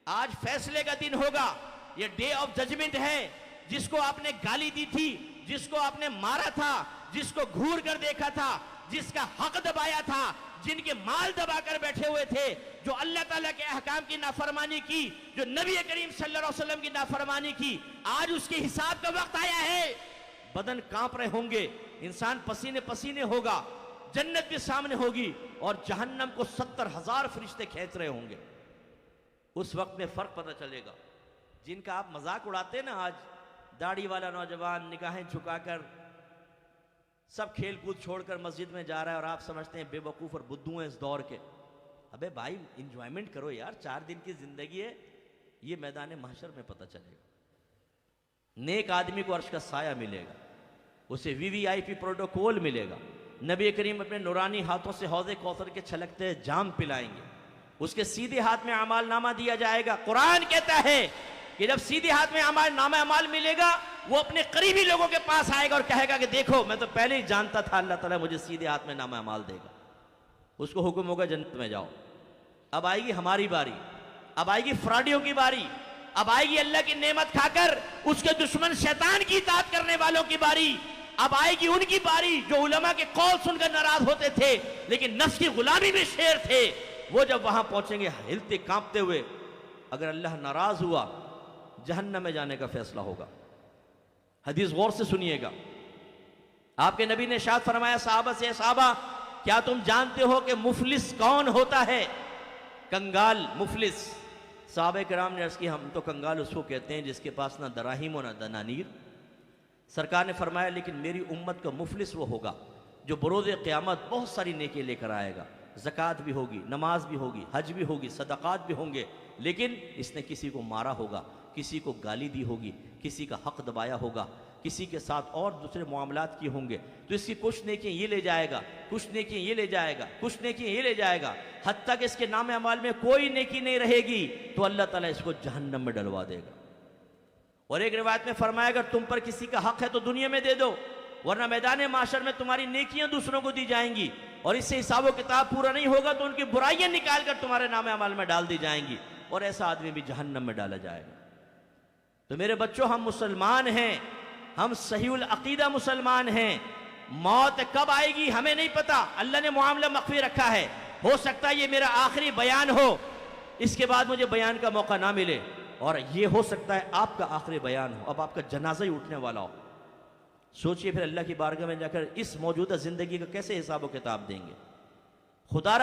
آج فیصلے کا دن ہوگا. یہ ڈے آف ججمنٹ ہے. جس کو آپ نے گالی دی تھی، جس کو آپ نے مارا تھا، جس کو گھور کر دیکھا تھا، جس کا حق دبایا تھا، جن کے مال دبا کر بیٹھے ہوئے تھے، جو اللہ تعالیٰ کے احکام کی نافرمانی کی، جو نبی کریم صلی اللہ علیہ وسلم کی نافرمانی کی، آج اس کے حساب کا وقت آیا ہے. بدن کانپ رہے ہوں گے، انسان پسینے پسینے ہوگا، جنت بھی سامنے ہوگی اور جہنم کو 70,000 فرشتے کھینچ رہے ہوں گے. اس وقت میں فرق پتہ چلے گا. جن کا آپ مذاق اڑاتے ہیں نا، آج داڑھی والا نوجوان نگاہیں جھکا کر سب کھیل کود چھوڑ کر مسجد میں جا رہا ہے اور آپ سمجھتے ہیں بے وقوف اور بدھو ہیں اس دور کے. ابے بھائی انجوائمنٹ کرو یار، 4 دن کی زندگی ہے. یہ میدان محشر میں پتہ چلے گا. نیک آدمی کو عرش کا سایہ ملے گا، اسے VVIP پروٹوکول ملے گا. نبی کریم اپنے نورانی ہاتھوں سے حوض کوثر کے چھلکتے جام پلائیں گے. اس کے سیدھے ہاتھ میں اعمال نامہ دیا جائے گا. قرآن کہتا ہے کہ جب سیدھے ہاتھ میں نامہ اعمال ملے گا، وہ اپنے قریبی لوگوں کے پاس آئے گا اور کہے گا کہ دیکھو میں تو پہلے ہی جانتا تھا اللہ تعالیٰ مجھے سیدھے ہاتھ میں نامہ اعمال دے گا. اس کو حکم ہوگا جنت میں جاؤ. اب آئے گی ہماری باری، اب آئے گی فراڈیوں کی باری، اب آئے گی اللہ کی نعمت کھا کر اس کے دشمن شیطان کی اطاعت کرنے والوں کی باری. اب آئے گی ان کی باری جو علماء کے قول سن کر ناراض ہوتے تھے لیکن نفس کی غلامی میں شیر تھے. وہ جب وہاں پہنچیں گے ہلتے کانپتے ہوئے، اگر اللہ ناراض ہوا جہنم میں جانے کا فیصلہ ہوگا. حدیث غور سے سنیے گا. آپ کے نبی نے ارشاد فرمایا صحابہ سے، صحابہ کیا تم جانتے ہو کہ مفلس کون ہوتا ہے؟ کنگال، مفلس. صحابہ کرام نے عرض کی ہم تو کنگال اس کو کہتے ہیں جس کے پاس نہ دراہیم و نہ دنانیر. سرکار نے فرمایا لیکن میری امت کا مفلس وہ ہوگا جو بروز قیامت بہت ساری نیکی لے کر آئے گا. زکوٰۃ بھی ہوگی، نماز بھی ہوگی، حج بھی ہوگی، صدقات بھی ہوں گے، لیکن اس نے کسی کو مارا ہوگا، کسی کو گالی دی ہوگی، کسی کا حق دبایا ہوگا، کسی کے ساتھ اور دوسرے معاملات کیے ہوں گے، تو اس کی کچھ نیکیاں یہ لے جائے گا، کچھ نیکیاں یہ لے جائے گا، کچھ نیکیاں یہ لے جائے گا، حتیٰ کہ اس کے نام اعمال میں کوئی نیکی نہیں رہے گی تو اللہ تعالیٰ اس کو جہنم میں ڈلوا دے گا. اور ایک روایت میں فرمایا اگر تم پر کسی کا حق ہے تو دنیا میں دے دو، ورنہ میدان معاشر میں تمہاری نیکیاں دوسروں کو دی جائیں گی اور اس سے حساب و کتاب پورا نہیں ہوگا تو ان کی برائیاں نکال کر تمہارے نام اعمال میں ڈال دی جائیں گی اور ایسا آدمی بھی جہنم میں ڈالا جائے گا. تو میرے بچوں، ہم مسلمان ہیں، ہم صحیح العقیدہ مسلمان ہیں. موت کب آئے گی ہمیں نہیں پتا. اللہ نے معاملہ مخفی رکھا ہے. ہو سکتا ہے یہ میرا آخری بیان ہو، اس کے بعد مجھے بیان کا موقع نہ ملے، اور یہ ہو سکتا ہے آپ کا آخری بیان ہو، اب آپ کا جنازہ ہی اٹھنے والا ہو. سوچئے پھر اللہ کی بارگاہ میں جا کر اس موجودہ زندگی کا کیسے حساب و کتاب دیں گے. خدا